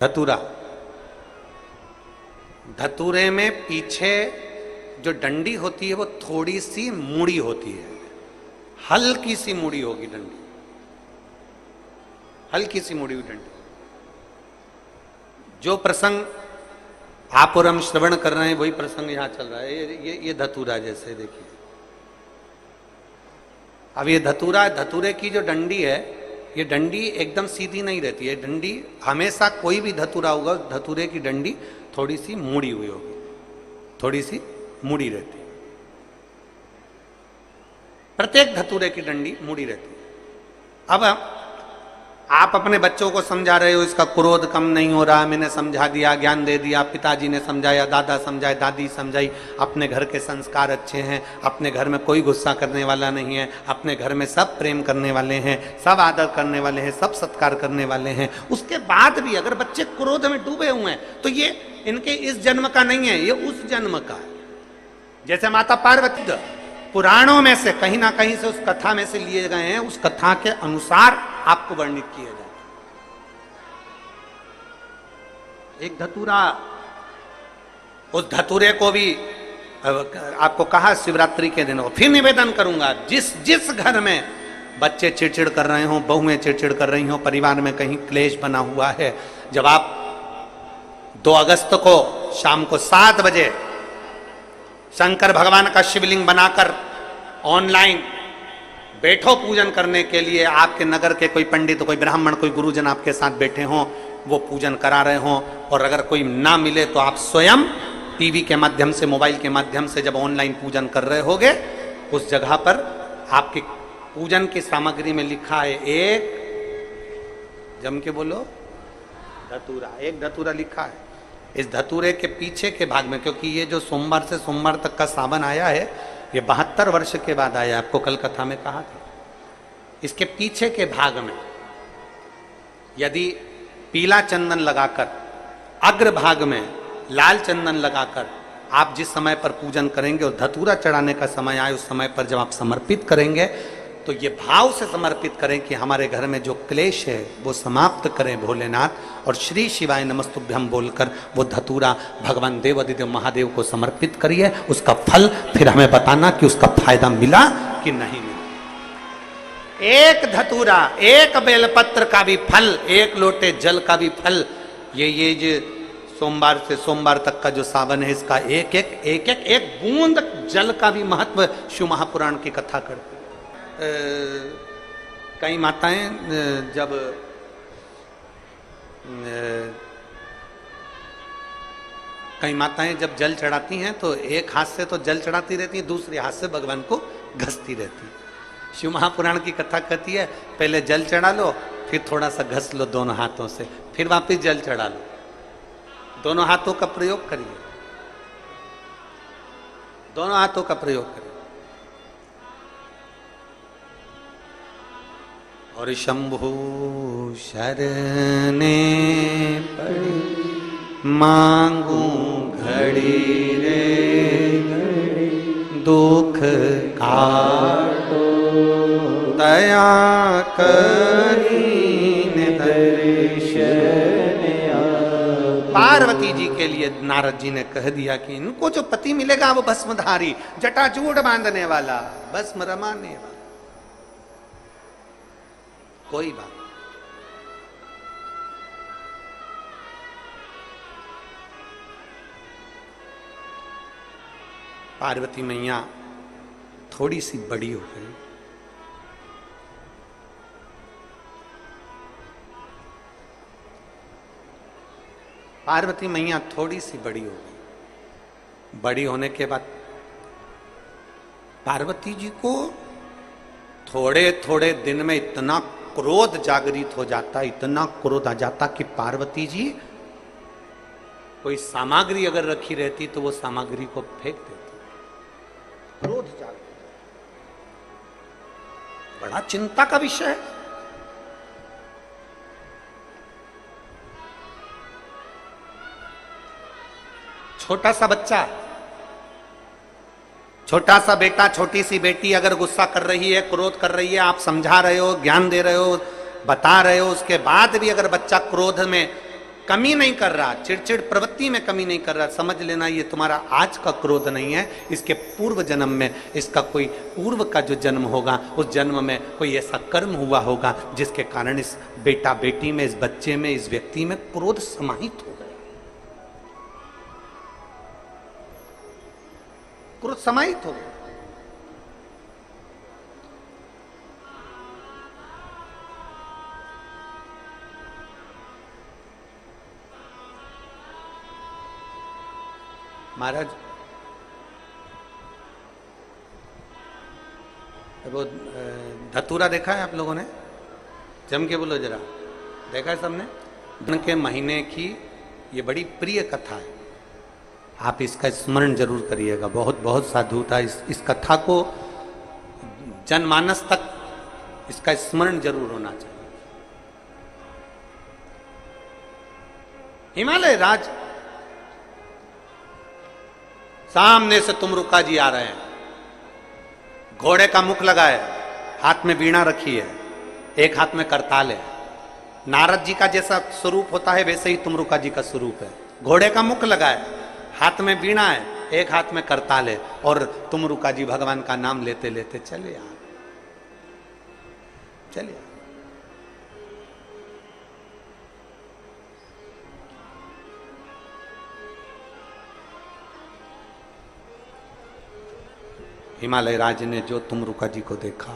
धतूरा, धतूरे में पीछे जो डंडी होती है वो थोड़ी सी मुड़ी होती है, हल्की सी मुड़ी होगी डंडी, हल्की सी मुड़ी हुई डंडी। जो प्रसंग आप और हम श्रवण कर रहे हैं वही प्रसंग यहां चल रहा है। ये धतूरा जैसे देखिए, अब ये धतूरा, धतूरे की जो डंडी है, ये डंडी एकदम सीधी नहीं रहती है। डंडी हमेशा कोई भी धतूरा होगा, धतूरे की डंडी थोड़ी सी मुड़ी हुई होगी, थोड़ी सी मुड़ी रहती है। प्रत्येक धतूरे की डंडी मुड़ी रहती है। अब आप अपने बच्चों को समझा रहे हो, इसका क्रोध कम नहीं हो रहा, मैंने समझा दिया, ज्ञान दे दिया, पिताजी ने समझाया, दादा समझाए, दादी समझाई, अपने घर के संस्कार अच्छे हैं, अपने घर में कोई गुस्सा करने वाला नहीं है, अपने घर में सब प्रेम करने वाले हैं, सब आदर करने वाले हैं, सब सत्कार करने वाले हैं। उसके बाद भी अगर बच्चे क्रोध में डूबे हुए हैं तो ये इनके इस जन्म का नहीं है, ये उस जन्म का है। जैसे माता पार्वती पुराणों में से कहीं ना कहीं से उस कथा में से लिए गए हैं, उस कथा के अनुसार आपको वर्णित किया जाए। एक धतूरा, उस धतूरे को भी आपको कहा शिवरात्रि के दिन, फिर निवेदन करूंगा, जिस घर में बच्चे चिड़चिड़ कर रहे हो, बहुएं चिड़चिड़ कर रही हो, परिवार में कहीं क्लेश बना हुआ है, जब आप 2 अगस्त को शाम को 7 बजे शंकर भगवान का शिवलिंग बनाकर ऑनलाइन बैठो पूजन करने के लिए, आपके नगर के कोई पंडित, कोई ब्राह्मण, कोई गुरुजन आपके साथ बैठे हों, वो पूजन करा रहे हों, और अगर कोई ना मिले तो आप स्वयं टीवी के माध्यम से, मोबाइल के माध्यम से जब ऑनलाइन पूजन कर रहे होगे, उस जगह पर आपकी पूजन की सामग्री में लिखा है एक, जम के बोलो, धतूरा, एक धतूरा लिखा है। इस धतूरे के पीछे के भाग में, क्योंकि ये जो सोमवार से सोमवार तक का सावन आया है, ये 72 वर्ष के बाद आया, आपको कल कथा में कहा था। इसके पीछे के भाग में यदि पीला चंदन लगाकर, अग्र भाग में लाल चंदन लगाकर आप जिस समय पर पूजन करेंगे और धतूरा चढ़ाने का समय आए, उस समय पर जब आप समर्पित करेंगे तो ये भाव से समर्पित करें कि हमारे घर में जो क्लेश है वो समाप्त करें भोलेनाथ, और श्री शिवाय नमस्तुभ्यम बोलकर वो धतूरा भगवान देवादिदेव महादेव को समर्पित करिए। उसका फल फिर हमें बताना कि उसका फायदा मिला कि नहीं मिला। एक धतूरा, एक बेलपत्र का भी फल, एक लोटे जल का भी फल, ये जो सोमवार से सोमवार तक का जो सावन है, इसका एक बूंद जल का भी महत्व शिव महापुराण की कथा करते। कई माताएं जब जल चढ़ाती हैं तो एक हाथ से तो जल चढ़ाती रहती हैं, दूसरे हाथ से भगवान को घसती रहती है। शिव महापुराण की कथा कहती है पहले जल चढ़ा लो, फिर थोड़ा सा घस लो दोनों हाथों से, फिर वापस जल चढ़ा लो। दोनों हाथों का प्रयोग करिए, दोनों हाथों का प्रयोग करिए। और शंभु शरणे पड़ी मांगू घड़ी रे दुख काटो दया करीन दर्शन। पार्वती जी के लिए नारद जी ने कह दिया कि इनको जो पति मिलेगा वो भस्मधारी, जटाजूट बांधने वाला, भस्म रमाने वाला, कोई बात। पार्वती मैया थोड़ी सी बड़ी हो गई, पार्वती मैया थोड़ी सी बड़ी हो गई। बड़ी होने के बाद पार्वती जी को थोड़े थोड़े दिन में इतना क्रोध जागृत हो जाता, इतना क्रोध आ जाता कि पार्वती जी कोई सामग्री अगर रखी रहती तो वो सामग्री को फेंक देती। क्रोध जागृत, बड़ा चिंता का विषय है। छोटा सा बच्चा, छोटा सा बेटा, छोटी सी बेटी अगर गुस्सा कर रही है, क्रोध कर रही है, आप समझा रहे हो, ज्ञान दे रहे हो, बता रहे हो, उसके बाद भी अगर बच्चा क्रोध में कमी नहीं कर रहा, चिड़चिड़ प्रवृत्ति में कमी नहीं कर रहा, समझ लेना ये तुम्हारा आज का क्रोध नहीं है, इसके पूर्व जन्म में, इसका कोई पूर्व का जो जन्म होगा उस जन्म में कोई ऐसा कर्म हुआ होगा जिसके कारण इस बेटा बेटी में, इस बच्चे में, इस व्यक्ति में क्रोध समाहित हो गया, क्रोध समाहित हो गया। महाराज वो धतूरा देखा है आप लोगों ने? जम के बोलो जरा, देखा है सबने? दिन के महीने की ये बड़ी प्रिय कथा है, आप इसका स्मरण जरूर करिएगा। बहुत बहुत साधुता इस कथा को जनमानस तक इसका स्मरण जरूर होना चाहिए। हिमालय राज, सामने से तुमरुका जी आ रहे हैं, घोड़े का मुख लगा है, हाथ में वीणा रखी है, एक हाथ में करताल है। नारद जी का जैसा स्वरूप होता है वैसे ही तुमरुका जी का स्वरूप है। घोड़े का मुख लगा है, हाथ में वीणा है, एक हाथ में करताल है, और तुमरुका जी भगवान का नाम लेते लेते चले आ, चलिए। हिमालय राज ने जो तुमरुका जी को देखा,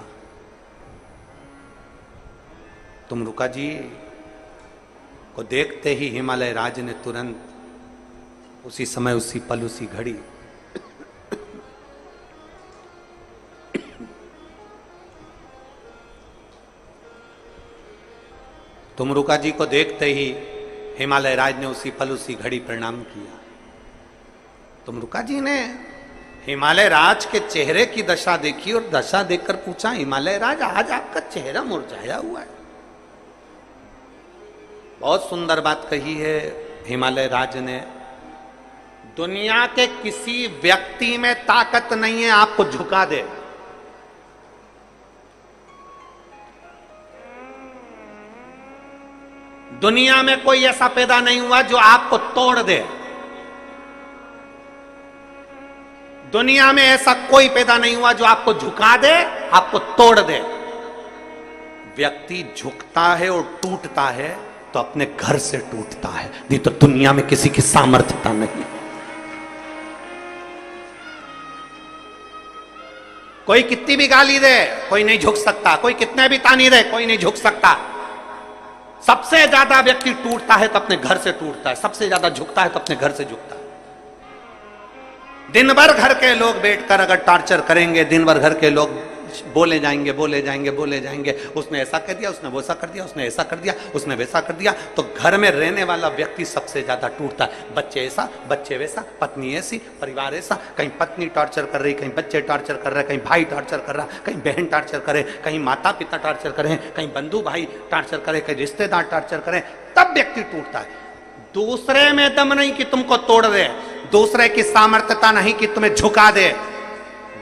तुमरुका जी को देखते ही हिमालय राज ने तुरंत उसी समय, उसी पल, उसी घड़ी तुमरुका जी को देखते ही हिमालय राज ने उसी पल, उसी घड़ी प्रणाम किया। तुमरुका जी ने हिमालय राज के चेहरे की दशा देखी और दशा देखकर पूछा, हिमालय राज आज आपका चेहरा मुरझाया हुआ है। बहुत सुंदर बात कही है हिमालय राज ने, दुनिया के किसी व्यक्ति में ताकत नहीं है आपको झुका दे। दुनिया में कोई ऐसा पैदा नहीं हुआ जो आपको तोड़ दे। दुनिया में ऐसा कोई पैदा नहीं हुआ जो आपको झुका दे, आपको तोड़ दे। व्यक्ति झुकता है और टूटता है तो अपने घर से टूटता है, नहीं तो दुनिया में किसी की सामर्थ्यता नहीं। कोई कितनी भी गाली दे कोई नहीं झुक सकता, कोई कितने भी तानी दे कोई नहीं झुक सकता। सबसे ज्यादा व्यक्ति टूटता है तो अपने घर से टूटता है, सबसे ज्यादा झुकता है तो अपने घर से झुकता है। दिन भर घर के लोग बैठकर अगर टॉर्चर करेंगे, दिन भर घर के लोग बोले जाएंगे, बोले जाएंगे, बोले जाएंगे, उसने ऐसा कर दिया, उसने वैसा कर दिया, उसने ऐसा कर दिया, उसने वैसा कर दिया, तो घर में रहने वाला व्यक्ति सबसे ज्यादा टूटता है। बच्चे ऐसा, बच्चे वैसा, पत्नी ऐसी, परिवार ऐसा, कहीं पत्नी टॉर्चर कर रही, कहीं बच्चे टॉर्चर कर रहे, कहीं भाई टॉर्चर कर रहा, कहीं बहन टॉर्चर करे, कहीं माता पिता टॉर्चर करें, कहीं बंधु भाई टॉर्चर करे, कहीं रिश्तेदार टॉर्चर करें, तब व्यक्ति टूटता है। दूसरे में दम नहीं कि तुमको तोड़ दे, दूसरे की सामर्थ्यता नहीं कि तुम्हें झुका दे।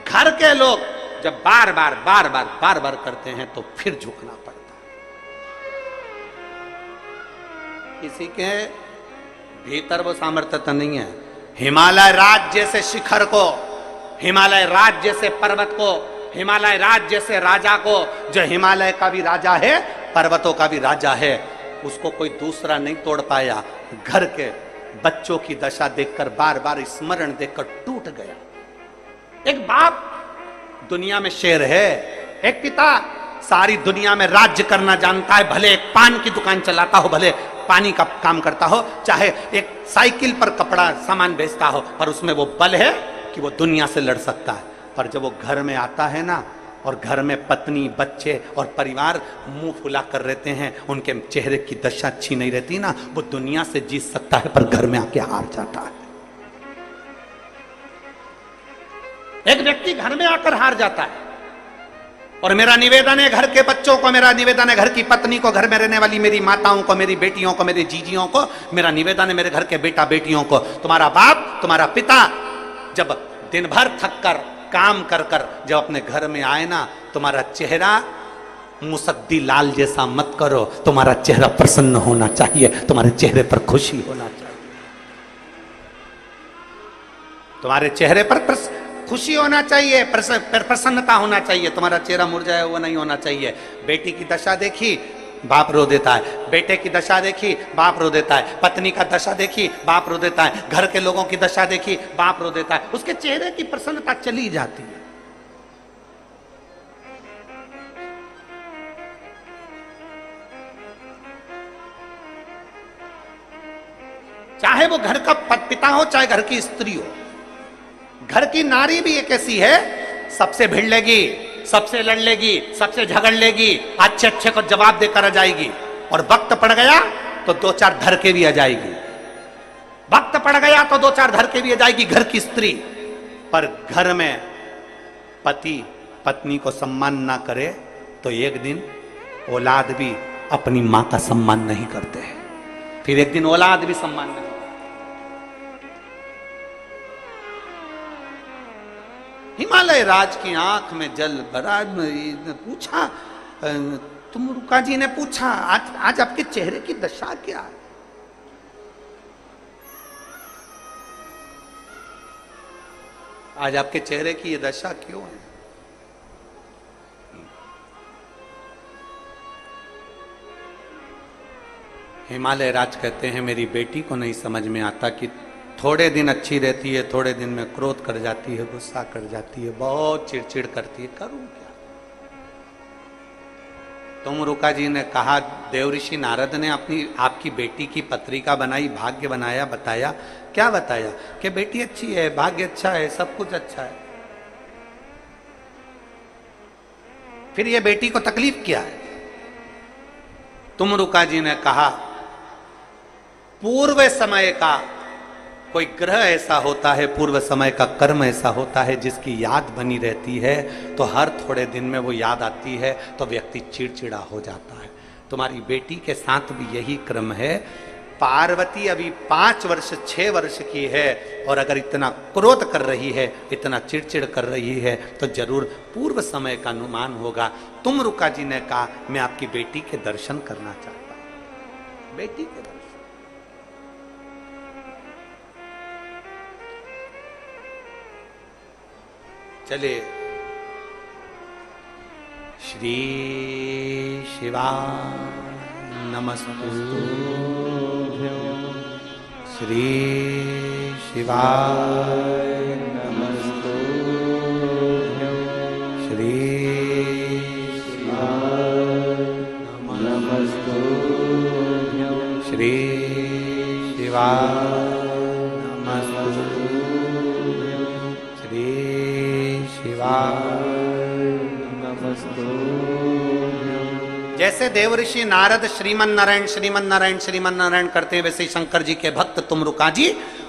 घर के लोग जब बार बार करते हैं तो फिर झुकना पड़ता है। किसी के भीतर वो सामर्थ्यता नहीं है। हिमालय राज जैसे शिखर को, हिमालय राज जैसे पर्वत को, हिमालय राज जैसे राजा को, जो हिमालय का भी राजा है, पर्वतों का भी राजा है, उसको कोई दूसरा नहीं तोड़ पाया। घर के बच्चों की दशा देखकर, बार बार स्मरण देखकर टूट गया। एक बाप दुनिया में शेर है, एक पिता सारी दुनिया में राज्य करना जानता है, भले एक पान की दुकान चलाता हो, भले पानी का काम करता हो, चाहे एक साइकिल पर कपड़ा सामान बेचता हो, पर उसमें वो बल है कि वो दुनिया से लड़ सकता है। पर जब वो घर में आता है ना, और घर में पत्नी, बच्चे और परिवार मुंह फुला कर रहते हैं, उनके चेहरे की दशा अच्छी नहीं रहती ना, वो दुनिया से जीत सकता है पर घर में आके हार जाता है। एक व्यक्ति घर में आकर हार जाता है। और मेरा निवेदन है घर के बच्चों को, मेरा निवेदन है घर की पत्नी को, घर में रहने वाली मेरी माताओं को, मेरी बेटियों को, मेरी जीजियों को, मेरा निवेदन है मेरे घर के बेटा बेटियों को, तुम्हारा बाप, तुम्हारा पिता जब दिन भर थक कर काम कर कर जब अपने घर में आए ना, तुम्हारा चेहरा मुसद्दी लाल जैसा मत करो, तुम्हारा चेहरा प्रसन्न होना चाहिए, तुम्हारे चेहरे पर खुशी होना चाहिए, तुम्हारे चेहरे पर खुशी होना चाहिए, प्रसन्नता होना चाहिए, तुम्हारा चेहरा मुरझाया हुआ नहीं होना चाहिए। बेटी की दशा देखी, बाप रो देता है, बेटे की दशा देखी, बाप रो देता है, पत्नी का दशा देखी, बाप रो देता है, घर के लोगों की दशा देखी, बाप रो देता है, उसके चेहरे की प्रसन्नता चली जाती है। चाहे वो घर का पिता हो, चाहे घर की स्त्री हो, घर की नारी भी एक ऐसी है, सबसे भिड़ लेगी, सबसे लड़ लेगी, सबसे झगड़ लेगी, अच्छे अच्छे को जवाब देकर आ जाएगी, और वक्त पड़ गया तो दो चार धर के भी आ जाएगी, वक्त पड़ गया तो दो चार धर के भी आ जाएगी घर की स्त्री। पर घर में पति पत्नी को सम्मान ना करे तो एक दिन औलाद भी अपनी मां का सम्मान नहीं करते हैं, फिर एक दिन औलाद भी सम्मान नहीं। हिमालय राज की आंख में जल भरा, पूछा, तुम रुका जी ने पूछा, आज आपके चेहरे की दशा क्या है? आज आपके चेहरे की ये दशा क्यों है? हिमालय राज कहते हैं, मेरी बेटी को नहीं समझ में आता कि थोड़े दिन अच्छी रहती है, थोड़े दिन में क्रोध कर जाती है, गुस्सा कर जाती है, बहुत चिड़चिड़ करती है, करूं क्या? तुम रुका जी ने कहा, देवऋषि नारद ने आपकी बेटी की पत्रिका बनाई, भाग्य बनाया, बताया, क्या बताया? कि बेटी अच्छी है, भाग्य अच्छा है, सब कुछ अच्छा है। फिर ये बेटी को तकलीफ क्या है? तुम रुका जी ने कहा, पूर्व समय का कोई ग्रह ऐसा होता है, पूर्व समय का कर्म ऐसा होता है जिसकी याद बनी रहती है, तो हर थोड़े दिन में वो याद आती है तो व्यक्ति चिड़चिड़ा हो जाता है। तुम्हारी बेटी के साथ भी यही क्रम है। पार्वती अभी 5 वर्ष 6 वर्ष की है, और अगर इतना क्रोध कर रही है, इतना चिड़चिड़ कर रही है, तो जरूर पूर्व समय का अनुमान होगा। तुम रुका जी ने कहा, मैं आपकी बेटी के दर्शन करना चाहता हूं, बेटी के दर्शन। चले, श्री शिवा नमस्तुभ्यं, श्री शिवाय नमस्तुभ्यं, श्री शिवाय नमस्तुभ्यं, श्री शिवाय नमस्तुभ्यं, श्री जैसे देवऋषि नारद श्रीमन नारायण श्रीमन नारायण श्रीमन नारायण करते हैं, वैसे शंकर जी के भक्त तुमरुका जी,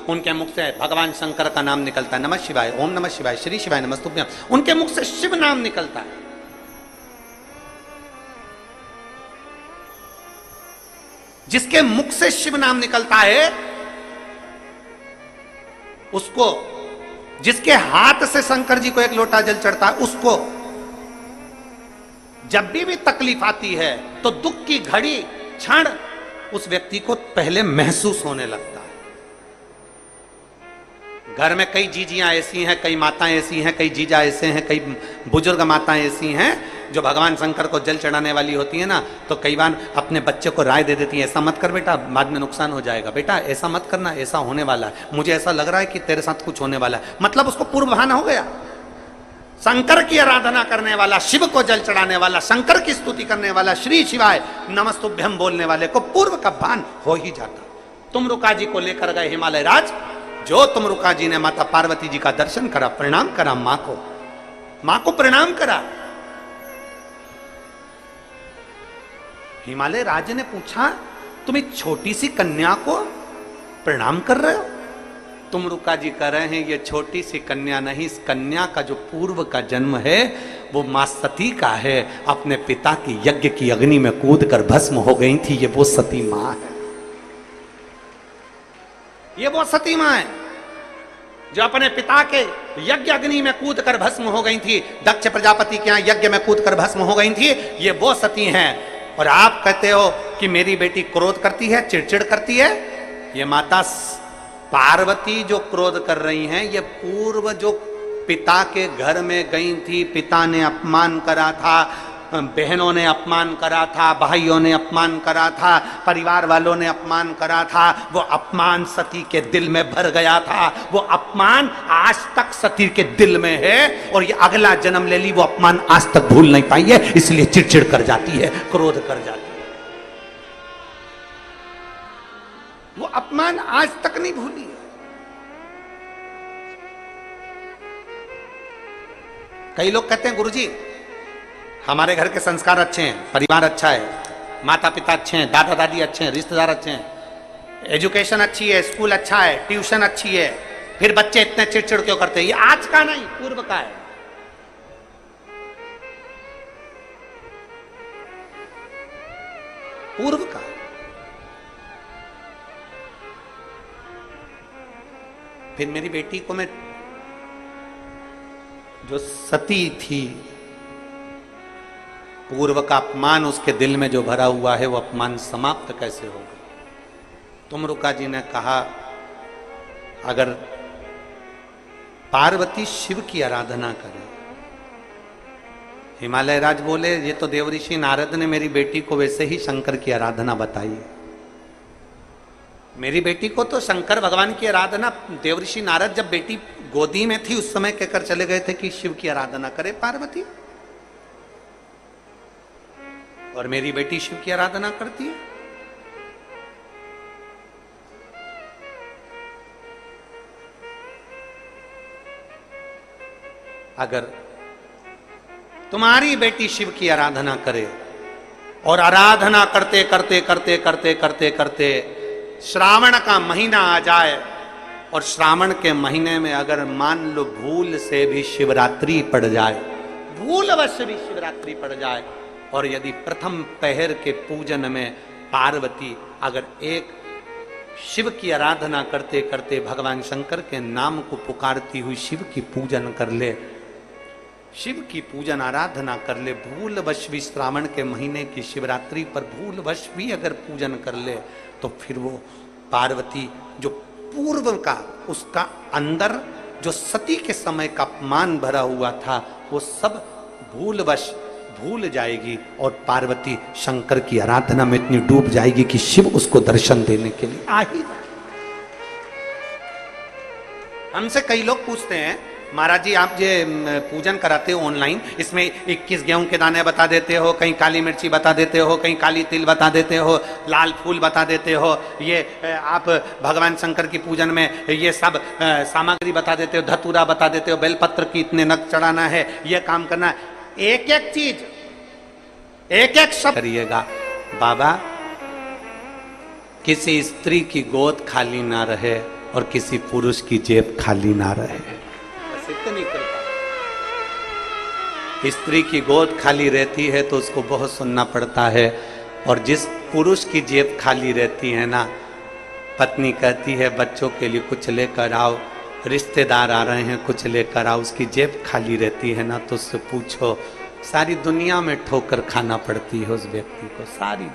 उनके मुख से भगवान शंकर का नाम निकलता है, नमः शिवाय, ओम नमः शिवाय, श्री शिवाय नमस्तुभ्यं, उनके मुख से शिव नाम निकलता है। जिसके मुख से शिव नाम निकलता है, उसको, जिसके हाथ से शंकर जी को एक लोटा जल चढ़ता है, उसको जब भी तकलीफ आती है तो दुख की घड़ी क्षण उस व्यक्ति को पहले महसूस होने लगता है। घर में कई जीजियां ऐसी हैं, कई माताएं ऐसी हैं, कई जीजा ऐसे हैं, कई बुजुर्ग माताएं ऐसी हैं जो भगवान शंकर को जल चढ़ाने वाली होती है ना, तो कई बार अपने बच्चे को राय दे देती है, ऐसा मत कर बेटा, बाद में नुकसान हो जाएगा, बेटा ऐसा मत करना, ऐसा होने वाला है, मुझे ऐसा लग रहा है कि तेरे साथ कुछ होने वाला है। मतलब उसको पूर्व भान हो गया। शंकर की आराधना करने वाला, शिव को जल चढ़ाने वाला, शंकर की स्तुति करने वाला, श्री शिवाय नमस्तुभ्यं बोलने वाले को पूर्व का भान हो ही जाता। तुमरुका जी को लेकर गए हिमालय राज, जो तुमरुका जी ने माता पार्वती जी का दर्शन करा, प्रणाम करा मां को प्रणाम करा। हिमालय राज ने पूछा, तुम एक छोटी सी कन्या को प्रणाम कर रहे हो? तुमरुका जी कह रहे हैं, ये छोटी सी कन्या नहीं, इस कन्या का जो पूर्व का जन्म है वो मां सती का है। अपने पिता की यज्ञ की अग्नि में कूद कर भस्म हो गई थी, ये वो सती मां है, ये वो सती मां है। जो अपने पिता के यज्ञ अग्नि में कूद कर भस्म हो गई थी, दक्ष प्रजापति के यहाँ यज्ञ में कूद कर भस्म हो गई थी, ये वो सती हैं। और आप कहते हो कि मेरी बेटी क्रोध करती है, चिड़चिड़ करती है। ये माता पार्वती जो क्रोध कर रही हैं, ये पूर्व जो पिता के घर में गई थी, पिता ने अपमान करा था, बहनों ने अपमान करा था, भाइयों ने अपमान करा था, परिवार वालों ने अपमान करा था, वो अपमान सती के दिल में भर गया था। वो अपमान आज तक सती के दिल में है और ये अगला जन्म ले ली, वो अपमान आज तक भूल नहीं पाई है, इसलिए चिड़चिड़ कर जाती है, क्रोध कर जाती है। वो अपमान आज तक नहीं भूली है। कई लोग कहते हैं गुरुजी हमारे घर के संस्कार अच्छे हैं, परिवार अच्छा है, माता पिता अच्छे हैं, दादा दादी अच्छे हैं, रिश्तेदार अच्छे हैं, एजुकेशन अच्छी है, स्कूल अच्छा है, ट्यूशन अच्छी है, फिर बच्चे इतने चिड़चिड़ क्यों करते हैं? ये आज का नहीं, पूर्व का है। पूर्व का। फिर मेरी बेटी को मैं, जो सती थी, पूर्व का अपमान उसके दिल में जो भरा हुआ है, वो अपमान समाप्त कैसे होगा? तुमरुका जी ने कहा अगर पार्वती शिव की आराधना करे, हिमालय राज बोले ये तो देवऋषि नारद ने मेरी बेटी को वैसे ही शंकर की आराधना बताई। मेरी बेटी को तो शंकर भगवान की आराधना देवऋषि नारद जब बेटी गोदी में थी उस समय कहकर चले गए थे कि शिव की आराधना करे पार्वती, और मेरी बेटी शिव की आराधना करती है। अगर तुम्हारी बेटी शिव की आराधना करे और आराधना करते करते करते करते करते करते श्रावण का महीना आ जाए और श्रावण के महीने में अगर मान लो भूल से भी शिवरात्रि पड़ जाए, भूलवश भी शिवरात्रि पड़ जाए, और यदि प्रथम पहर के पूजन में पार्वती अगर एक शिव की आराधना करते करते भगवान शंकर के नाम को पुकारती हुई शिव की पूजन कर ले, शिव की पूजन आराधना कर ले, भूलवश भी श्रावण के महीने की शिवरात्रि पर भूलवश भी अगर पूजन कर ले, तो फिर वो पार्वती जो पूर्व का उसका अंदर जो सती के समय का अपमान भरा हुआ था, वो सब भूलवश भूल जाएगी और पार्वती शंकर की आराधना में इतनी डूब जाएगी कि शिव उसको दर्शन देने के लिए आ ही जाए। हमसे कई लोग पूछते हैं महाराज जी आप ये पूजन कराते हो ऑनलाइन, इसमें 21 गेहूं के दाने बता देते हो, कहीं काली मिर्ची बता देते हो, कहीं काली तिल बता देते हो, लाल फूल बता देते हो, ये आप भगवान शंकर की पूजन में ये सब सामग्री बता देते हो, धतूरा बता देते हो, बेलपत्र की इतने नग चढ़ाना है, ये काम करना है, एक एक चीज एक एक शब्द करिएगा। बाबा किसी स्त्री की गोद खाली ना रहे और किसी पुरुष की जेब खाली ना रहे, बस इतनी कृपा। स्त्री की गोद खाली रहती है तो उसको बहुत सुनना पड़ता है, और जिस पुरुष की जेब खाली रहती है ना, पत्नी कहती है बच्चों के लिए कुछ लेकर आओ, रिश्तेदार आ रहे हैं कुछ लेकर आओ, उसकी जेब खाली रहती है ना, तो उससे पूछो सारी दुनिया में ठोकर खाना पड़ती है उस व्यक्ति को, सारी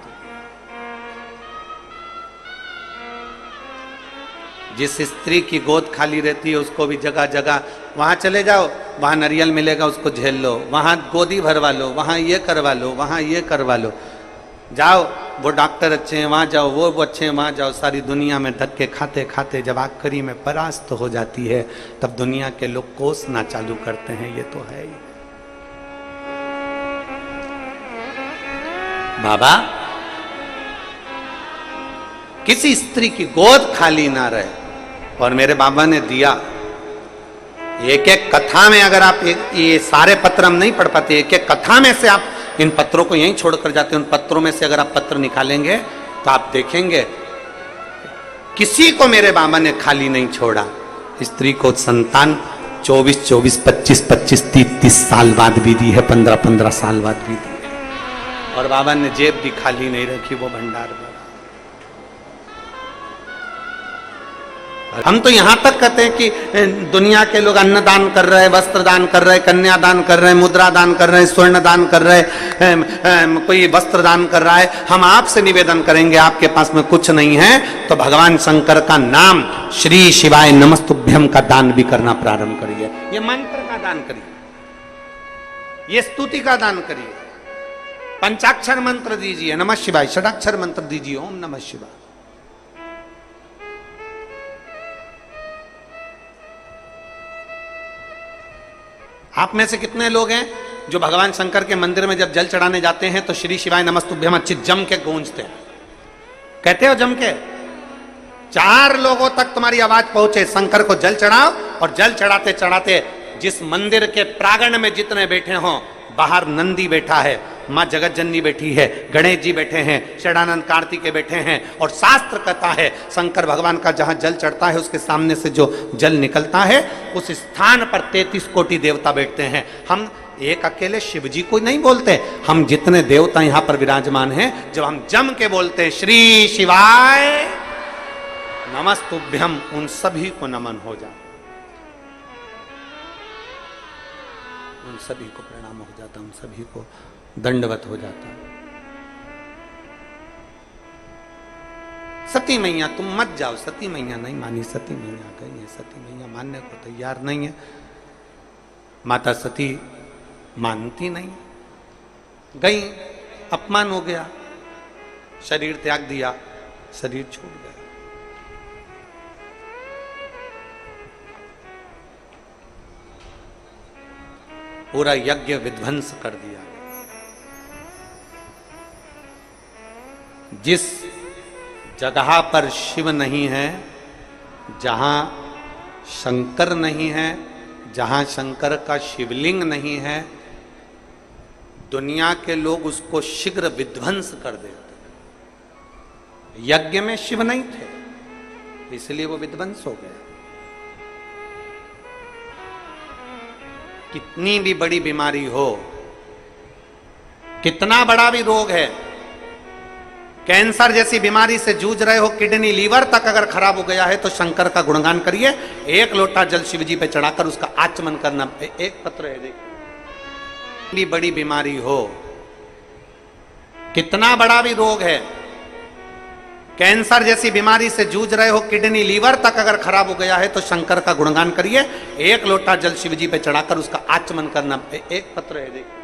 जिस स्त्री की गोद खाली रहती है उसको भी जगह जगह वहां चले जाओ, वहां नारियल मिलेगा उसको झेल लो, वहां गोदी भरवा लो, वहां ये करवा लो, वहां ये करवा लो, जाओ वो डॉक्टर अच्छे हैं वहां जाओ, वो अच्छे हैं वहां जाओ, सारी दुनिया में धक्के खाते खाते जब आखिरी में परास्त हो जाती है तब दुनिया के लोग कोसना चालू करते हैं, ये तो है ही। बाबा किसी स्त्री की गोद खाली ना रहे, और मेरे बाबा ने दिया एक एक कथा में, अगर आप ये सारे पत्र हम नहीं पढ़ पाते, एक एक कथा में से आप इन पत्रों को यहीं छोड़कर जाते हैं, उन पत्रों में से अगर आप पत्र निकालेंगे तो आप देखेंगे किसी को मेरे बाबा ने खाली नहीं छोड़ा। स्त्री को संतान 24, 25, 30 साल बाद भी दी है, 15 साल बाद भी दी है, और बाबा ने जेब भी खाली नहीं रखी, वो भंडार भरा। हम तो यहां तक कहते हैं कि दुनिया के लोग अन्न दान कर रहे हैं, वस्त्र दान कर रहे हैं, कन्या दान कर रहे हैं, मुद्रा दान कर रहे हैं, स्वर्ण दान कर रहे हैं, कोई वस्त्र दान कर रहा है। हम आपसे निवेदन करेंगे, आपके पास में कुछ नहीं है तो भगवान शंकर का नाम श्री शिवाय नमस्तुभ्यम का दान भी करना प्रारंभ करिए। ये मंत्र का दान करिए, ये स्तुति का दान करिए, पंचाक्षर मंत्र दीजिए नमः शिवाय, षडाक्षर मंत्र दीजिए ओम नमः शिवाय। आप में से कितने लोग हैं जो भगवान शंकर के मंदिर में जब जल चढ़ाने जाते हैं तो श्री शिवाय नमस्तुभ्यम अच्छी जम के गूंजते हैं? कहते हो जम के? 4 लोगों तक तुम्हारी आवाज पहुंचे, शंकर को जल चढ़ाओ, और जल चढ़ाते चढ़ाते जिस मंदिर के प्रांगण में जितने बैठे हों, बाहर नंदी बैठा है, मां जगत जननी बैठी है, गणेश जी बैठे हैं, षडानंद कार्तिकेय बैठे हैं, और शास्त्र कहता है शंकर भगवान का जहां जल चढ़ता है उसके सामने से जो जल निकलता है उस स्थान पर 33 कोटि देवता बैठते हैं। हम एक अकेले शिव जी को नहीं बोलते, हम जितने देवता यहां पर विराजमान हैं, जब हम जम के बोलते हैं श्री शिवाय नमस्तुभ्यम, उन सभी को नमन हो जाता, उन सभी को प्रणाम हो जाता, उन सभी को दंडवत हो जाता। सती मैया तुम मत जाओ, सती मैया नहीं मानी, सती मैया गई है, सती मैया मानने को तैयार नहीं है। माता सती मानती नहीं, गई, अपमान हो गया, शरीर त्याग दिया, शरीर छूट गया। पूरा यज्ञ विध्वंस कर दिया। जिस जगह पर शिव नहीं है, जहां शंकर नहीं है, जहां शंकर का शिवलिंग नहीं है, दुनिया के लोग उसको शीघ्र विध्वंस कर देते। यज्ञ में शिव नहीं थे इसलिए वो विध्वंस हो गया। कितनी भी बड़ी बीमारी हो, कितना बड़ा भी रोग है, कैंसर जैसी बीमारी से जूझ रहे हो, किडनी लीवर तक अगर खराब हो गया है तो शंकर का गुणगान करिए। 1 लोटा जल शिव जी पे चढ़ाकर उसका आचमन करना। एक पत्र है, देखिए, भी बड़ी बीमारी हो, कितना बड़ा भी रोग है, कैंसर जैसी बीमारी से जूझ रहे हो, किडनी लीवर तक अगर खराब हो गया है तो शंकर का गुणगान करिए। 1 लोटा जल शिव जी पे चढ़ाकर उसका आचमन करना। एक पत्र है, देखिए,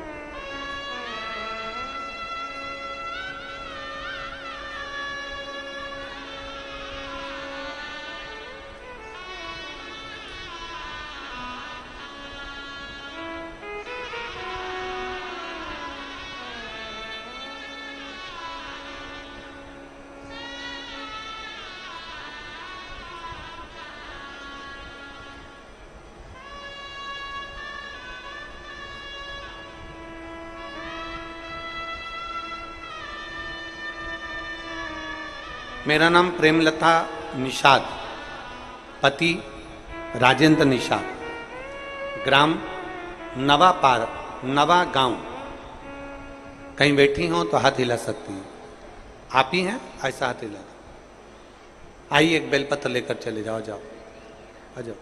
मेरा नाम प्रेमलता निषाद, पति राजेंद्र निषाद, ग्राम नवा पार, नवा गांव। कहीं बैठी हो तो हाथ हिला सकती हैं। आप ही हैं? ऐसा हाथ हिला। आइए एक बेलपत्र लेकर चले जाओ, जाओ आ जाओ।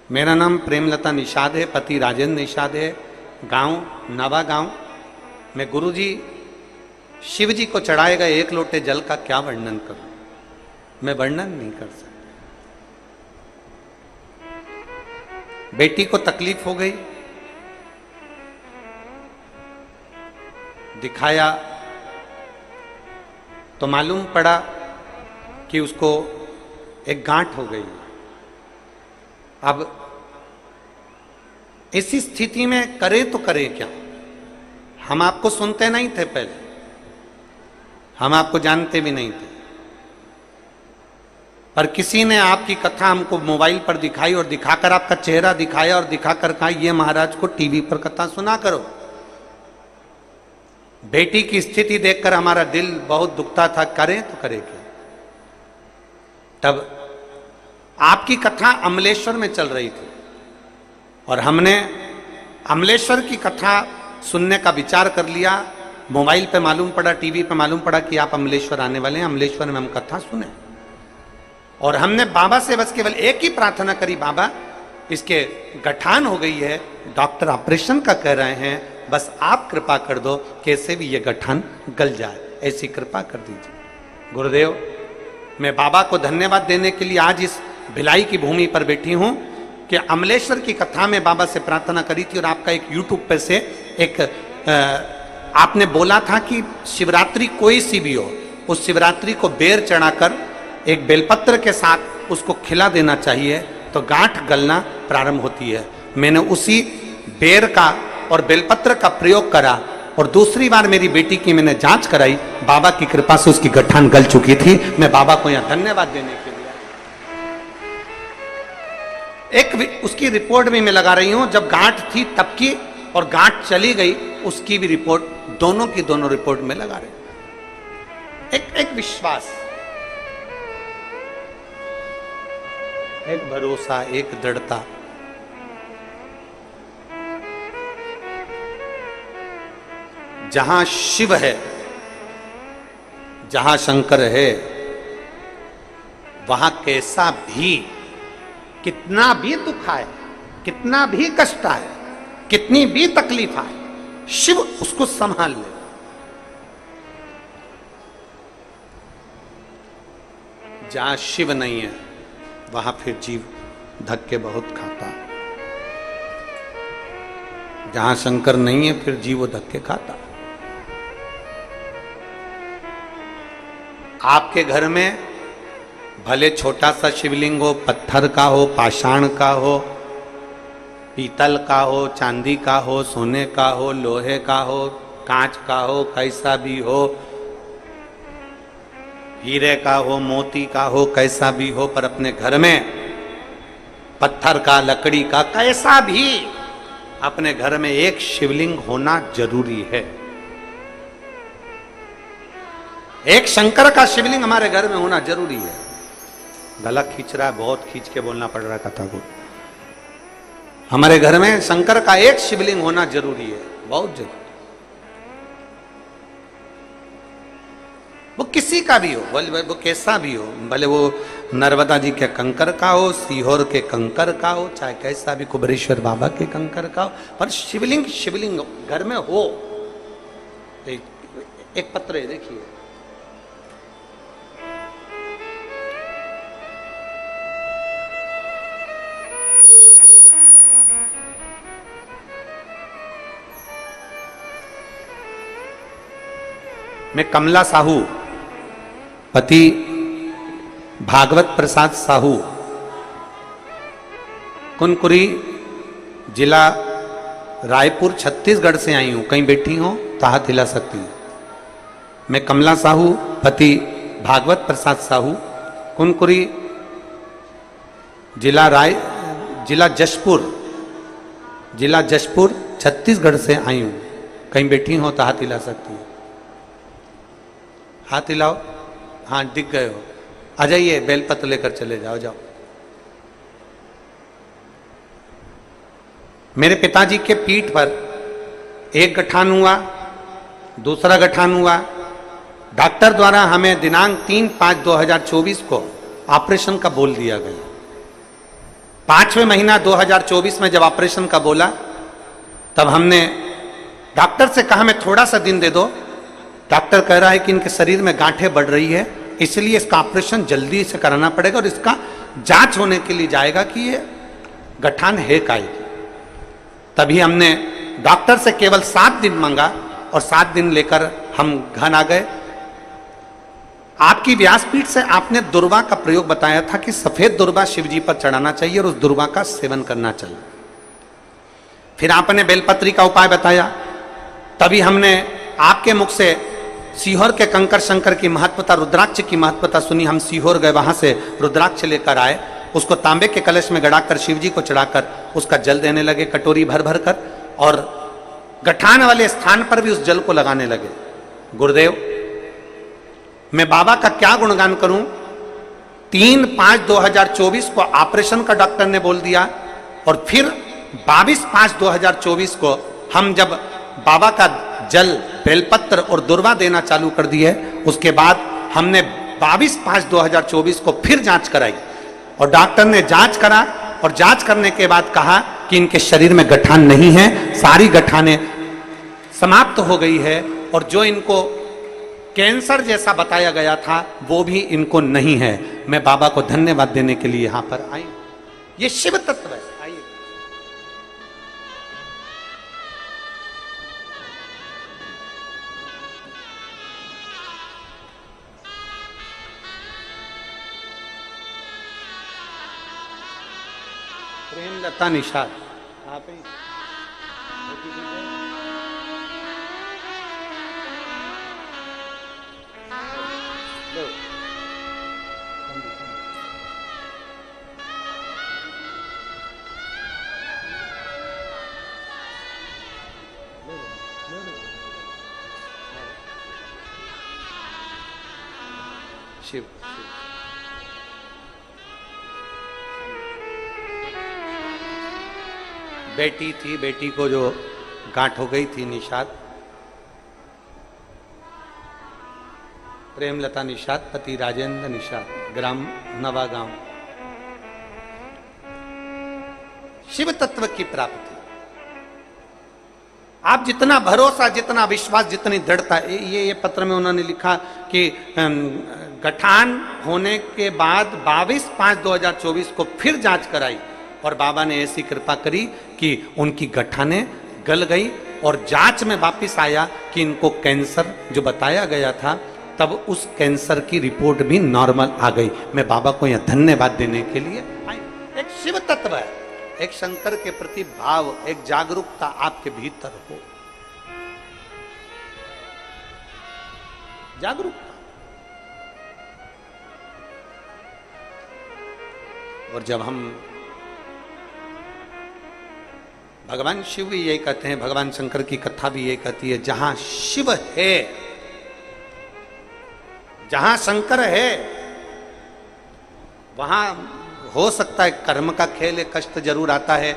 मेरा नाम प्रेमलता निषाद है, पति राजेंद्र निषाद है, गांव नवा गांव। मैं गुरुजी शिव जी को चढ़ाए गए 1 लोटे जल का क्या वर्णन करूं, मैं वर्णन नहीं कर सकता। बेटी को तकलीफ हो गई, दिखाया तो मालूम पड़ा कि उसको एक गांठ हो गई। अब इसी स्थिति में करे तो करे क्या? हम आपको सुनते नहीं थे पहले, हम आपको जानते भी नहीं थे, पर किसी ने आपकी कथा हमको मोबाइल पर दिखाई और दिखाकर आपका चेहरा दिखाया और दिखाकर कहा ये महाराज को टीवी पर कथा सुना करो। बेटी की स्थिति देखकर हमारा दिल बहुत दुखता था, करें तो करें क्या। तब आपकी कथा अमलेश्वर में चल रही थी और हमने अमलेश्वर की कथा सुनने का विचार कर लिया। मोबाइल पे मालूम पड़ा, टीवी पे मालूम पड़ा कि आप अमलेश्वर आने वाले हैं, अमलेश्वर में हम कथा सुने। और हमने बाबा से बस केवल एक ही प्रार्थना करी, बाबा इसके गठान हो गई है, डॉक्टर ऑपरेशन का कह रहे हैं, बस आप कृपा कर दो कैसे भी ये गठान गल जाए, ऐसी कृपा कर दीजिए। गुरुदेव, मैं बाबा को धन्यवाद देने के लिए आज इस भिलाई की भूमि पर बैठी हूं कि अमलेश्वर की कथा में बाबा से प्रार्थना करी थी और आपका एक यूट्यूब पे से एक आपने बोला था कि शिवरात्रि कोई सी भी हो, उस शिवरात्रि को बेर चढ़ाकर एक बेलपत्र के साथ उसको खिला देना चाहिए तो गांठ गलना प्रारंभ होती है। मैंने उसी बेर का और बेलपत्र का प्रयोग करा और दूसरी बार मेरी बेटी की मैंने जांच कराई, बाबा की कृपा से उसकी गठान गल चुकी थी। मैं बाबा को यहां धन्यवाद देने के लिए एक उसकी रिपोर्ट भी मैं लगा रही हूं, जब गांठ थी तब की और गांठ चली गई उसकी भी रिपोर्ट, दोनों की दोनों रिपोर्ट में लगा रही हूं। एक विश्वास, एक भरोसा, एक दृढ़ता। जहां शिव है, जहां शंकर है, वहां कैसा भी, कितना भी दुख आए, कितना भी कष्ट आए, कितनी भी तकलीफ आए, शिव उसको संभाल ले। जहां शिव नहीं है वहां फिर जीव धक्के बहुत खाता है। जहां शंकर नहीं है फिर जीव वो धक्के खाता। आपके घर में भले छोटा सा शिवलिंग हो, पत्थर का हो, पाषाण का हो, पीतल का हो, चांदी का हो, सोने का हो, लोहे का हो, कांच का हो, कैसा भी हो, हीरे का हो, मोती का हो, कैसा भी हो, पर अपने घर में पत्थर का, लकड़ी का, कैसा भी अपने घर में एक शिवलिंग होना जरूरी है। एक शंकर का शिवलिंग हमारे घर में होना जरूरी है। गला खींच रहा है, बहुत खींच के बोलना पड़ रहा है कथा को। हमारे घर में शंकर का एक शिवलिंग होना जरूरी है, बहुत जरूरी। वो किसी का भी हो, भले वो कैसा भी हो, भले वो नर्मदा जी के कंकर का हो, सीहोर के कंकर का हो, चाहे कैसा भी कुबरेश्वर बाबा के कंकर का हो, पर शिवलिंग शिवलिंग घर में हो। एक पत्र है, देखिए, मैं कमला साहू, पति भागवत प्रसाद साहू, कुनकुरी, जिला रायपुर, छत्तीसगढ़ से आई हूं। कहीं बैठी हो तो हाथ हिला सकती हूं। मैं कमला साहू, पति भागवत प्रसाद साहू, कुनकुरी, जिला जशपुर, छत्तीसगढ़ से आई हूं। कहीं बैठी हो तो हाथ हिला सकती हूं। हाथ हिलाओ, हाँ दिख गए हो। आ जाइए, बेलपत्र लेकर चले जाओ, जाओ। मेरे पिताजी के पीठ पर एक गठान हुआ, दूसरा गठान हुआ। डॉक्टर द्वारा हमें दिनांक 3/5/2024 को ऑपरेशन का बोल दिया गया। 5वें महीना 2024 में जब ऑपरेशन का बोला, तब हमने डॉक्टर से कहा मैं थोड़ा सा दिन दे दो। डॉक्टर कह रहा है कि इनके शरीर में गांठें बढ़ रही है, इसलिए इसका ऑपरेशन जल्दी से कराना पड़ेगा और इसका जांच होने के लिए जाएगा कि ये गठान है काय। तभी हमने डॉक्टर से केवल 7 दिन मांगा और 7 दिन लेकर हम घर आ गए। आपकी व्यासपीठ से आपने दुर्वा का प्रयोग बताया था कि सफेद दुर्वा शिवजी पर चढ़ाना चाहिए और उस दुर्वा का सेवन करना चाहिए। फिर आपने बेलपत्री का उपाय बताया। तभी हमने आपके मुख से सीहोर के कंकर शंकर की महत्वता, रुद्राक्ष की महत्वता सुनी। हम सीहोर गए, वहां से रुद्राक्ष लेकर आए, उसको तांबे के कलश में गड़ाकर शिवजी को चढ़ाकर उसका जल देने लगे, कटोरी भर भर कर, और गठान वाले स्थान पर भी उस जल को लगाने लगे। गुरुदेव, मैं बाबा का क्या गुणगान करूं। 3/5/2024 को ऑपरेशन का डॉक्टर ने बोल दिया और फिर 22/5/2024 को हम जब बाबा का जल, बेलपत्र और दुर्वा देना चालू कर दिए, उसके बाद हमने 22/5/2024 को फिर जांच कराई और डॉक्टर ने जांच करा और जांच करने के बाद कहा कि इनके शरीर में गठान नहीं है, सारी गठानें समाप्त हो गई है और जो इनको कैंसर जैसा बताया गया था वो भी इनको नहीं है। मैं बाबा को धन्यवाद देने के लिए यहां पर आई। ये शिव तत्व है। आइए प्रेमलता निषाद आप ही शिव बेटी थी, बेटी को जो गांठ हो गई थी निषाद, प्रेमलता निषाद, पति राजेंद्र निषाद, ग्राम नवा गांव। शिव तत्व की प्राप्ति, आप जितना भरोसा, जितना विश्वास, जितनी दृढ़ता, ये पत्र में उन्होंने लिखा कि गठान होने के बाद 22/5/2024 को फिर जांच कराई और बाबा ने ऐसी कृपा करी कि उनकी गठानें गल गई और जांच में वापस आया कि इनको कैंसर जो बताया गया था, तब उस कैंसर की रिपोर्ट भी नॉर्मल आ गई। मैं बाबा को यह धन्यवाद देने के लिए आई। एक शिव तत्व है, एक शंकर के प्रति भाव, एक जागरूकता आपके भीतर हो, जागरूकता। और जब हम भगवान शिव भी यही कहते हैं, भगवान शंकर की कथा भी यही कहती है, जहां शिव है, जहां शंकर है, वहां हो सकता है कर्म का खेल है, कष्ट जरूर आता है,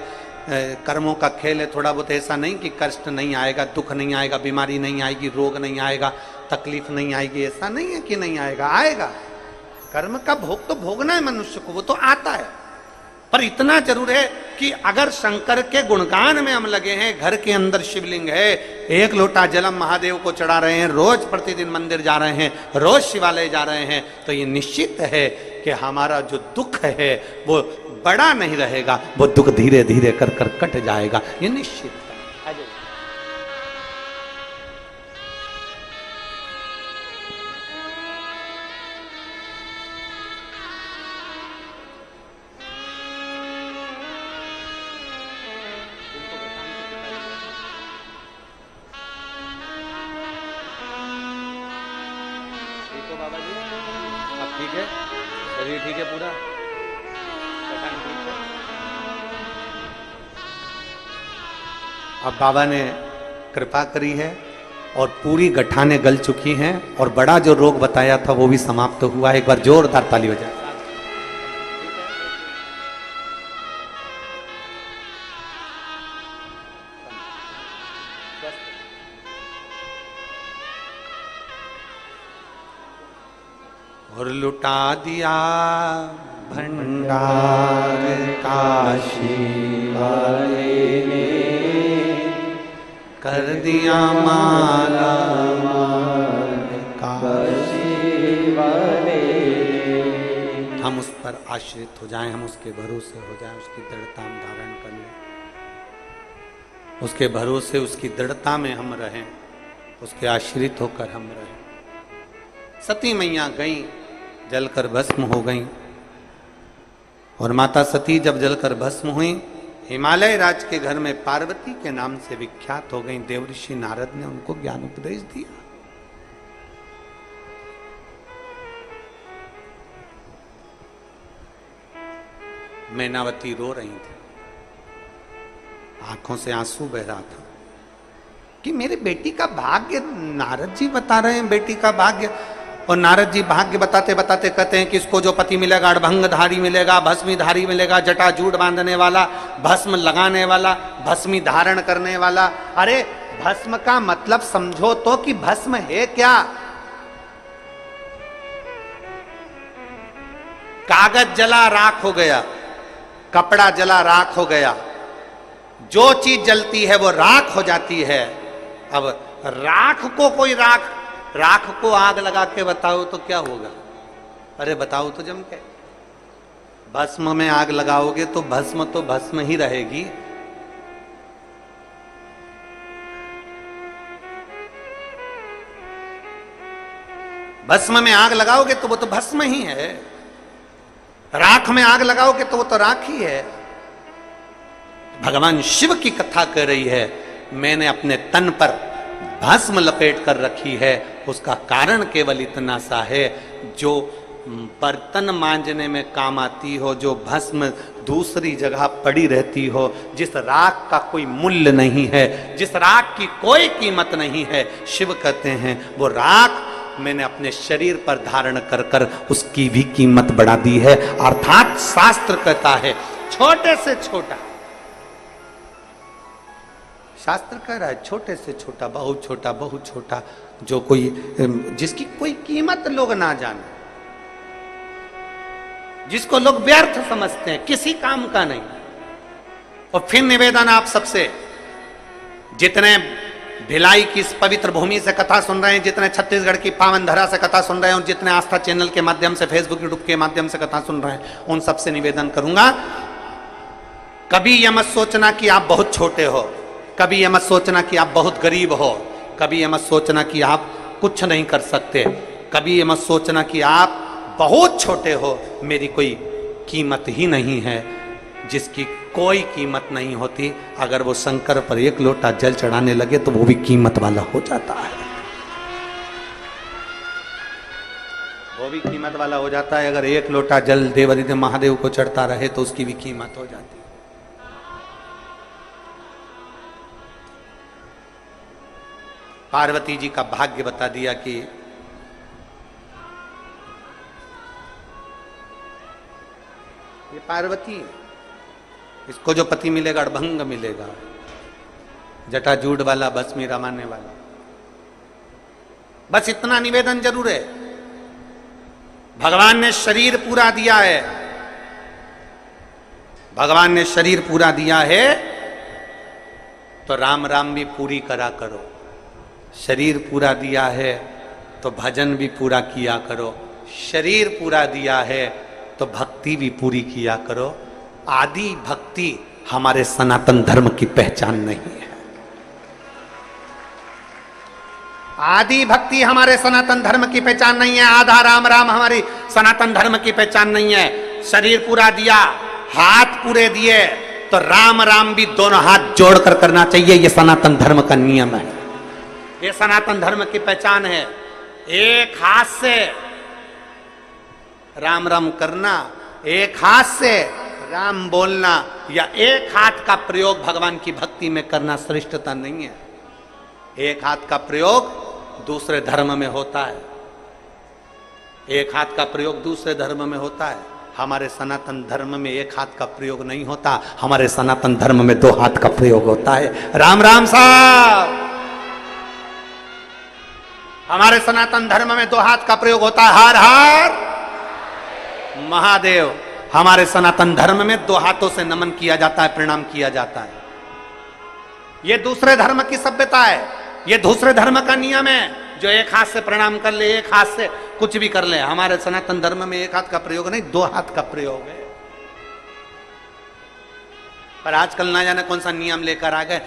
कर्मों का खेल है थोड़ा बहुत। ऐसा नहीं कि कष्ट नहीं आएगा, दुख नहीं आएगा, बीमारी नहीं आएगी, रोग नहीं आएगा, तकलीफ नहीं आएगी, ऐसा नहीं है कि नहीं आएगा, आएगा। कर्म का भोग तो भोगना है मनुष्य को, वो तो आता है। पर इतना जरूर है कि अगर शंकर के गुणगान में हम लगे हैं, घर के अंदर शिवलिंग है, 1 लोटा जलम महादेव को चढ़ा रहे हैं, रोज प्रतिदिन मंदिर जा रहे हैं, रोज शिवालय जा रहे हैं, तो ये निश्चित है कि हमारा जो दुख है वो बड़ा नहीं रहेगा, वो दुख धीरे धीरे कर कर कट जाएगा, ये निश्चित है। बाबा जी अब ठीक है, शरीर ठीक है पूरा, ठीक है। अब बाबा ने कृपा करी है और पूरी गठानें गल चुकी हैं और बड़ा जो रोग बताया था वो भी समाप्त हुआ है। एक बार जोरदार ताली बजाएं। और लुटा दिया भंडार काशी वाले ने, कर दिया माला माल काशी वाले। हम उस पर आश्रित हो जाएं, हम उसके भरोसे हो जाएं, उसकी दृढ़ता हम धारण कर लें, उसके भरोसे, उसकी दृढ़ता में हम रहें, उसके आश्रित होकर हम रहें। सती मैया गई, जलकर भस्म हो गई, और माता सती जब जलकर भस्म हुई, हिमालय राज के घर में पार्वती के नाम से विख्यात हो गई। देवऋषि नारद ने उनको ज्ञान उपदेश दिया। मैनावती रो रही थी, आंखों से आंसू बह रहा था कि मेरी बेटी का भाग्य, नारद जी बता रहे हैं बेटी का भाग्य। और नारद जी भाग्य बताते बताते कहते हैं कि इसको जो पति मिलेगा, अड़भंगधारी मिलेगा, भस्मीधारी मिलेगा, जटाजूट बांधने वाला, भस्म लगाने वाला, भस्मी धारण करने वाला। अरे भस्म का मतलब समझो तो कि भस्म है क्या। कागज जला राख हो गया, कपड़ा जला राख हो गया, जो चीज जलती है वो राख हो जाती है। अब राख को कोई राख को आग लगा के बताओ तो क्या होगा? अरे बताओ तो जम के। भस्म में आग लगाओगे तो भस्म ही रहेगी। भस्म में आग लगाओगे तो वो तो भस्म ही है, राख में आग लगाओगे तो वो तो राख ही है। भगवान शिव की कथा कर रही है, मैंने अपने तन पर भस्म लपेट कर रखी है, उसका कारण केवल इतना सा है, जो बर्तन मांजने में काम आती हो, जो भस्म दूसरी जगह पड़ी रहती हो, जिस राख का कोई मूल्य नहीं है, जिस राख की कोई कीमत नहीं है, शिव कहते हैं वो राख मैंने अपने शरीर पर धारण कर कर उसकी भी कीमत बढ़ा दी है। अर्थात शास्त्र कहता है छोटे से छोटा, शास्त्र कह रहा है छोटे से छोटा, बहुत छोटा, जो कोई जिसकी कोई कीमत लोग ना जाने, जिसको लोग व्यर्थ समझते हैं, किसी काम का नहीं। और फिर निवेदन आप सबसे, जितने भिलाई की इस पवित्र भूमि से कथा सुन रहे हैं, जितने छत्तीसगढ़ की पावन धरा से कथा सुन रहे हैं, और जितने आस्था चैनल के माध्यम से, फेसबुक यूट्यूब के माध्यम से कथा सुन रहे हैं, उन सबसे निवेदन करूंगा, कभी यह मत सोचना कि आप बहुत छोटे हो, कभी यह मत सोचना कि आप बहुत गरीब हो, कभी यह मत सोचना कि आप कुछ नहीं कर सकते, कभी यह मत सोचना कि आप बहुत छोटे हो, मेरी कोई कीमत ही नहीं है। जिसकी कोई कीमत नहीं होती, अगर वो शंकर पर एक लोटा जल चढ़ाने लगे तो वो भी कीमत वाला हो जाता है, वो भी कीमत वाला हो जाता है। अगर एक लोटा जल देवादिदेव महादेव को चढ़ता रहे तो उसकी भी कीमत हो जाती है। पार्वती जी का भाग्य बता दिया कि ये पार्वती है, इसको जो पति मिलेगा अड़भंग मिलेगा, जटाजूट वाला, भस्मी रामाने वाला। बस इतना निवेदन जरूर है। भगवान ने शरीर पूरा दिया है, भगवान ने शरीर पूरा दिया है, तो राम राम भी पूरी करा करो। शरीर पूरा दिया है तो भजन भी पूरा किया करो। शरीर पूरा दिया है तो भक्ति भी पूरी किया करो। आदि भक्ति हमारे सनातन धर्म की पहचान नहीं है। आदि भक्ति हमारे सनातन धर्म की पहचान नहीं है। आधा राम राम हमारी सनातन धर्म की पहचान नहीं है। शरीर पूरा दिया, हाथ पूरे दिए, तो राम राम भी दोनों हाथ जोड़कर करना चाहिए। यह सनातन धर्म का नियम है, ये सनातन धर्म की पहचान है। एक हाथ से राम राम करना, एक हाथ से राम बोलना, या एक हाथ का प्रयोग भगवान की भक्ति में करना श्रेष्ठता नहीं है। एक हाथ का प्रयोग दूसरे धर्म में होता है, एक हाथ का प्रयोग दूसरे धर्म में होता है। हमारे सनातन धर्म में एक हाथ का प्रयोग नहीं होता, हमारे सनातन धर्म में दो हाथ का प्रयोग होता है। राम राम साहब, हमारे सनातन धर्म में दो हाथ का प्रयोग होता है। हर हर महादेव। हमारे सनातन धर्म में दो हाथों से नमन किया जाता है, प्रणाम किया जाता है। यह दूसरे धर्म की सभ्यता है, यह दूसरे धर्म का नियम है। जो एक हाथ से प्रणाम कर ले, एक हाथ से कुछ भी कर ले। हमारे सनातन धर्म में एक हाथ का प्रयोग नहीं, दो हाथ का प्रयोग है। पर आजकल ना जाने कौन सा नियम लेकर आ गए,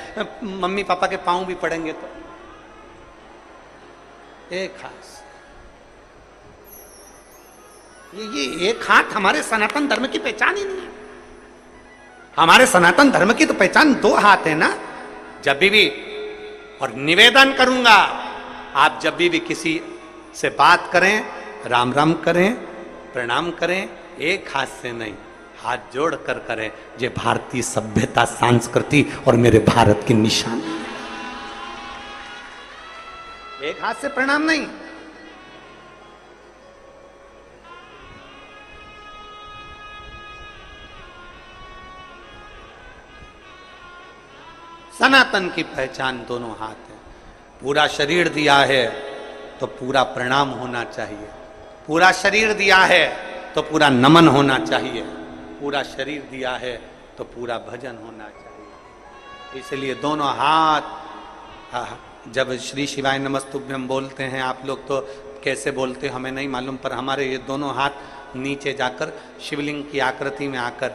मम्मी पापा के पांव भी पड़ेंगे तो एक हाथ। ये एक हाथ हमारे सनातन धर्म की पहचान ही नहीं है। हमारे सनातन धर्म की तो पहचान दो हाथ है ना। जब भी और निवेदन करूंगा, आप जब भी किसी से बात करें, राम राम करें, प्रणाम करें, एक हाथ से नहीं, हाथ जोड़ कर करें। ये भारतीय सभ्यता, संस्कृति और मेरे भारत की निशानी है। एक हाथ से प्रणाम नहीं। सनातन की पहचान दोनों हाथ है। पूरा शरीर दिया है तो पूरा प्रणाम होना चाहिए। पूरा शरीर दिया है तो पूरा नमन होना चाहिए, पूरा शरीर दिया है तो पूरा भजन होना चाहिए। इसलिए दोनों हाथ, जब श्री शिवाय नमस्तुभ्यम बोलते हैं आप लोग तो कैसे बोलते हमें नहीं मालूम, पर हमारे ये दोनों हाथ नीचे जाकर शिवलिंग की आकृति में आकर,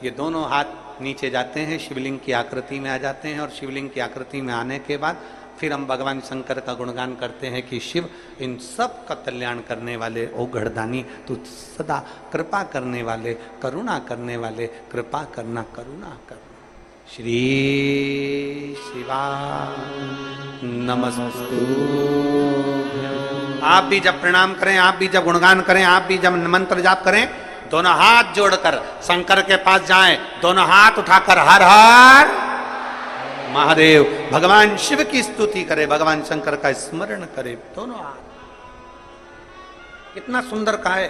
ये दोनों हाथ नीचे जाते हैं, शिवलिंग की आकृति में आ जाते हैं, और शिवलिंग की आकृति में आने के बाद फिर हम भगवान शंकर का गुणगान करते हैं कि शिव इन सब का कल्याण करने वाले, ओ गढ़दानी तू सदा कृपा करने वाले, करुणा करने वाले, कृपा करना करुणा करना। श्री शिवा नमस्तु। आप भी जब प्रणाम करें, आप भी जब गुणगान करें, आप भी जब मंत्र जाप करें, दोनों हाथ जोड़कर शंकर के पास जाएं, दोनों हाथ उठाकर हर हर महादेव, भगवान शिव की स्तुति करे, भगवान शंकर का स्मरण करे, दोनों हाथ। कितना सुंदर कहा है।